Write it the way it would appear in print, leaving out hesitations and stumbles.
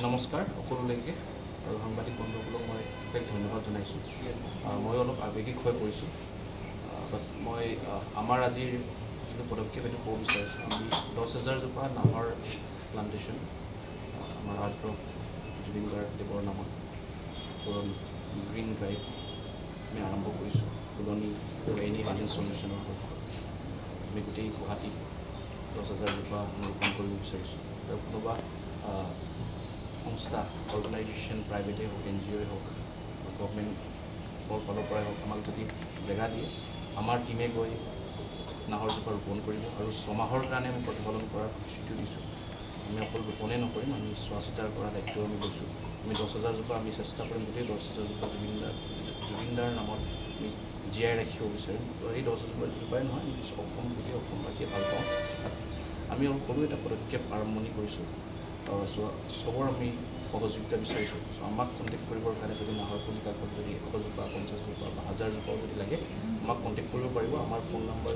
নমস্কাৰ সকলোলৈকে আৰু সাংবাদিক বন্ধুসকলক মই অশেষ ধন্যবাদ জনাইছোঁ। মই অলপ আৱেগিক হৈ পৰিছোঁ, বাট মই আমাৰ আজিৰ যিটো পদক্ষেপ এইটো ক'ব বিচাৰিছোঁ। আমি 10,000 জোপা নাহৰ প্লান্টেশ্যন আমাৰ আৰ্দ্ৰ জুবিন গাৰ্গদেৱৰ নামত পুৰণ গ্ৰীণ ড্ৰাইভ আমি আৰম্ভ কৰিছোঁ। ফুলনি ৰেইনি হাইলেণ্ড সলিউশ্যনৰ সৈতে আমি গোটেই গুৱাহাটীত 10,000 জোপা ৰোপণ কৰিব বিচাৰিছোঁ। আৰু কোনোবা সংস্থা অৰ্গেনাইজেশ্যন প্ৰাইভেটেই হওক NGOই হওক বা গভৰ্ণমেণ্টৰ ফালৰ পৰাই হওক আমাক যদি জেগা দিয়ে আমাৰ টীমে গৈ নাহৰজোপা ৰোপণ কৰিব আৰু 6 মাহৰ কাৰণে আমি প্ৰতিপালন কৰাৰ প্ৰতিশ্ৰুতি দিছোঁ। আমি অকল ৰোপণেই নকৰিম, আমি চোৱা চিতাৰ কৰা দায়িত্ব আমি লৈছোঁ। আমি 10,000 জোপা আমি চেষ্টা কৰিম গোটেই 10,000 জোপা জুবিনদাৰ নামত আমি জীয়াই ৰাখিব বিচাৰিম। এই 10,000 জোপাই নহয়, আমি গোটেই অসমবাসীয়ে ভাল পাওঁ। আমি আৰু সৰু এটা পদক্ষেপ আৰম্ভণি কৰিছোঁ। চবৰ আমি সহযোগিতা বিচাৰিছোঁ। আমাক কণ্টেক্ট কৰিবৰ কাৰণে যদি নাহৰ পুলি কাগজ যদি 100 জোপা 50 জোপা বা 1000 জোপাও যদি লাগে আমাক কণ্টেক্ট কৰিব পাৰিব। আমাৰ ফোন নম্বৰ